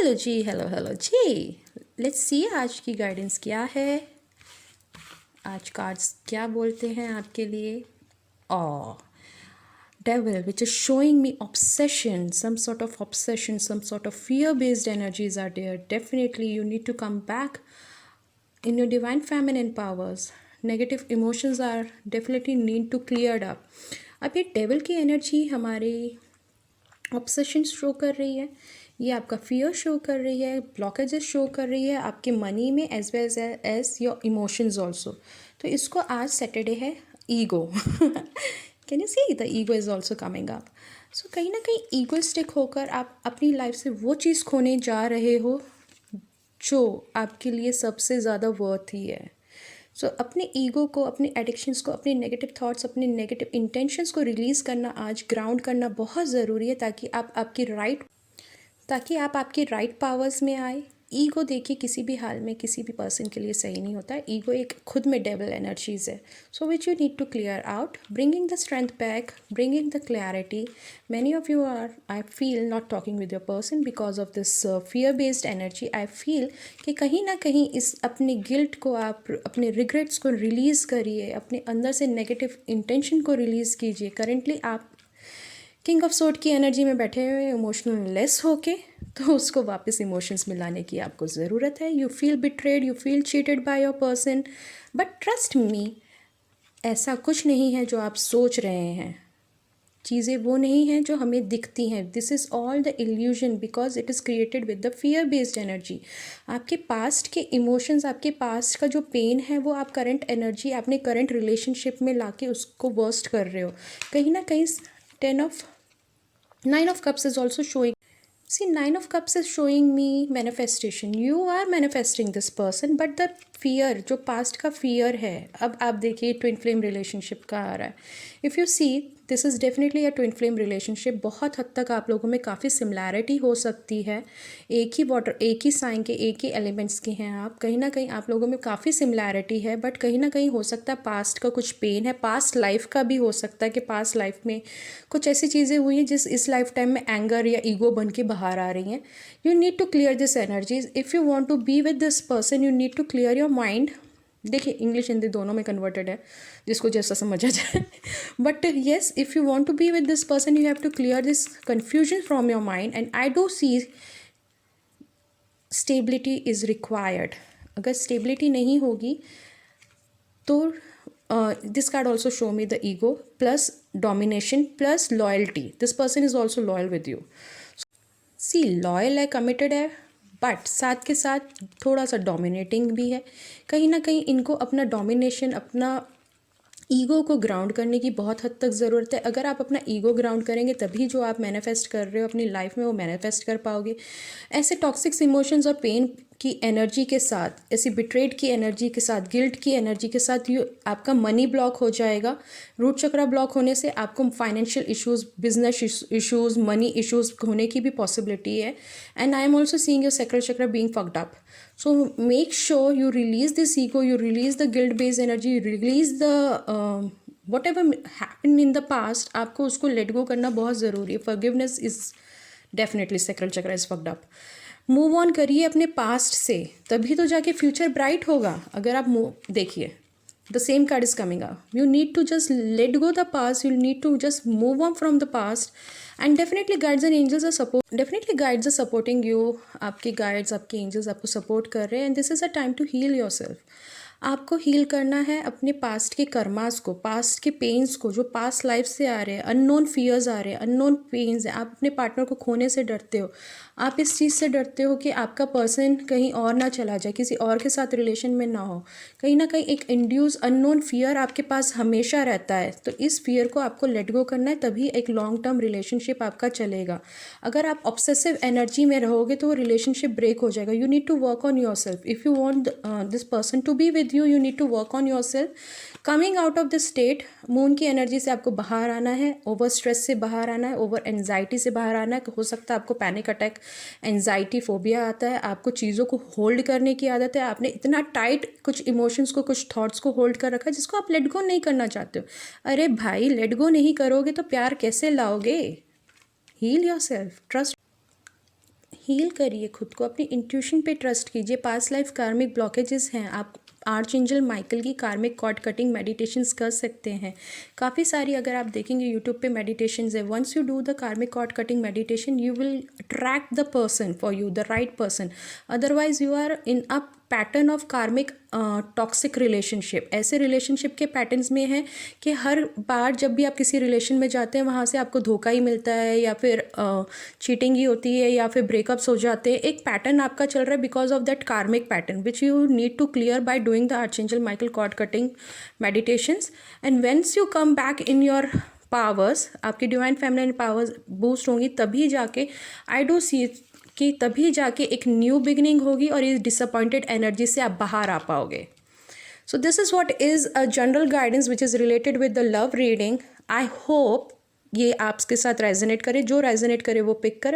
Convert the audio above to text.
Hello ji. Let's see आज की guidance क्या है। आज कार्ड्स क्या बोलते हैं आपके लिए। Devil, which is showing me obsession, some sort of obsession, some sort of fear-based energies are there. Definitely you need to come back in your divine feminine powers. Negative emotions are definitely need to cleared up. अब ये devil की energy हमारी obsession show कर रही है, ये आपका fear show कर रही है, ब्लॉकेजेस शो कर रही है आपके मनी में as well as your emotions also. तो इसको आज सैटरडे है ego. Can you see the ego is also coming up. So कहीं ना कहीं ईगोइस्टिक होकर आप अपनी लाइफ से वो चीज़ खोने जा रहे हो जो आपके लिए सबसे ज़्यादा वर्थ ही है। सो अपने ईगो को, अपने एडिक्शंस को, अपने नेगेटिव थॉट्स, अपने नेगेटिव इंटेंशंस को रिलीज़ करना, आज ग्राउंड करना बहुत ज़रूरी है ताकि आप आपके राइट पावर्स में आए। ईगो देखिए किसी भी हाल में किसी भी पर्सन के लिए सही नहीं होता है। ईगो एक खुद में डेविल एनर्जीज है, so which you need to clear out, bringing the strength back, bringing the clarity. Many of you are, I feel, not talking with your person because of this fear based energy. I feel कि कहीं ना कहीं इस अपने guilt को, आप अपने regrets को रिलीज़ करिए, अपने अंदर से नेगेटिव इंटेंशन को रिलीज़ कीजिए। करेंटली आप किंग ऑफ सोर्ड की एनर्जी में बैठे हुए इमोशनल लेस होके, तो उसको वापस इमोशंस में लाने की आपको ज़रूरत है। You feel betrayed, you feel cheated by your person, but trust me, ऐसा कुछ नहीं है जो आप सोच रहे हैं। चीज़ें वो नहीं हैं जो हमें दिखती हैं। This is all the illusion because it is created with the fear based energy. आपके पास्ट के इमोशंस, आपके पास्ट का जो पेन है, वो आप करंट एनर्जी, आपने करंट रिलेशनशिप में लाके उसको वर्स्ट कर रहे हो। कहीं ना कहीं Nine of Cups is also showing. See, Nine of Cups is showing me manifestation. You are manifesting this person, but the fear, जो past का fear है, अब आप देखिए ट्विन फ्लेम रिलेशनशिप का आ रहा है। If you see, this is definitely a twin flame relationship. बहुत हद तक आप लोगों में काफ़ी सिमिलैरिटी हो सकती है। एक ही साइन के, एक ही एलिमेंट्स के हैं आप। कहीं ना कहीं आप लोगों में काफ़ी सिमिलैरिटी है, बट कहीं ना कहीं हो सकता है पास्ट का कुछ पेन है, पास्ट लाइफ का भी हो सकता है कि पास्ट लाइफ में कुछ ऐसी चीज़ें हुई हैं जिस इस लाइफ टाइम में एंगर या ईगो बन के बाहर आ रही हैं। You need to clear this energies. If you want to be with this person, you need to clear your mind. देखिए इंग्लिश हिंदी दोनों में कन्वर्टेड है, जिसको जैसा समझा जाए। But yes, if you want to be with this person, you have to clear this confusion from your mind, and I do C stability is required. अगर stability नहीं होगी तो this card also show me the ego plus domination plus loyalty. This person is also loyal with you. See, loyal है, committed है, but साथ के साथ थोड़ा सा डोमिनेटिंग भी है। कहीं ना कहीं इनको अपना डोमिनेशन, अपना ईगो को ग्राउंड करने की बहुत हद तक ज़रूरत है। अगर आप अपना ईगो ग्राउंड करेंगे तभी जो आप मैनिफेस्ट कर रहे हो अपनी लाइफ में वो मैनिफेस्ट कर पाओगे। ऐसे टॉक्सिक्स इमोशंस और पेन की एनर्जी के साथ, ऐसी बिट्रेड की एनर्जी के साथ, गिल्ट की एनर्जी के साथ आपका मनी ब्लॉक हो जाएगा। रूट चक्रा ब्लॉक होने से आपको financial issues, business issues, money issues होने की भी पॉसिबिलिटी है। And I am also seeing your sacral chakra being fucked up. So make sure you release this ego, you release the guilt-based energy, you release the whatever happened in the past. आपको उसको let go करना बहुत ज़रूरी है. Forgiveness is definitely, sacral chakra is fucked up. Move on करिए अपने past से, तभी तो जाके future bright होगा। अगर आप देखिए, the same card is coming up. You need to just let go the past. You need to just move on from the past. And definitely guides and angels are supporting you. आपके guides, आपके angels आपको support कर रहे हैं, and this is a time to heal yourself. आपको heal करना है अपने पास्ट के कर्मास को, पास्ट के पेन्स को, जो पास्ट लाइफ से आ रहे हैं, अननोन फियर्स आ रहे हैं, अननोन पेन्स हैं। आप अपने पार्टनर को खोने से डरते हो, आप इस चीज़ से डरते हो कि आपका पर्सन कहीं और ना चला जाए, किसी और के साथ रिलेशन में ना हो। कहीं ना कहीं एक इंड्यूस अननोन फियर आपके पास हमेशा रहता है। तो इस फियर को आपको लेट गो करना है, तभी एक लॉन्ग टर्म रिलेशनशिप आपका चलेगा। अगर आप ऑब्सेसिव एनर्जी में रहोगे तो वो रिलेशनशिप ब्रेक हो जाएगा। You need to work on yourself. If you want this person to be with you, you need to work on yourself. Coming out of this state, moon की energy से आपको बाहर आना है, over stress से बाहर आना है, ओवर एंजाइटी से बाहर आना है। हो सकता है आपको पैनिक अटैक, एंजाइटी, फोबिया आता है, आपको चीज़ों को होल्ड करने की आदत है। आपने इतना टाइट कुछ इमोशंस को, कुछ थॉट्स को होल्ड कर रखा है जिसको आप लेट गो नहीं करना चाहते हो। अरे भाई, लेट गो नहीं करोगे तो प्यार कैसे लाओगे? Heal yourself, trust, heal करिए खुद को, अपनी इंट्यूशन पे ट्रस्ट कीजिए। पास्ट लाइफ कार्मिक ब्लॉकेजेस हैं, आप आर्चएंजल माइकल की कार्मिक कॉर्ड कटिंग मेडिटेशंस कर सकते हैं। काफ़ी सारी अगर आप देखेंगे यूट्यूब पे मेडिटेशंस है। Once you do the karmic cord cutting meditation you will attract the person for you, the right person. Otherwise you are in a pattern of karmic toxic relationship. ऐसे रिलेशनशिप के patterns में है कि हर बार जब भी आप किसी रिलेशन में जाते हैं वहाँ से आपको धोखा ही मिलता है, या फिर चीटिंग ही होती है, या फिर ब्रेकअप्स हो जाते हैं। एक पैटर्न आपका चल रहा है because of that karmic pattern which you need to clear by doing the archangel Michael cord cutting meditations. And once you come back in your powers, आपकी डिवाइन फेमिनिन पावर्स बूस्ट होंगी, तभी जाके आई do सी कि तभी जाके एक new beginning होगी और इस डिसअपॉइंटेड एनर्जी से आप बाहर आ पाओगे। So this is what is a general guidance which is related with the love reading. I hope ये आपके साथ रेजोनेट करे, जो रेजोनेट करे वो पिक करे।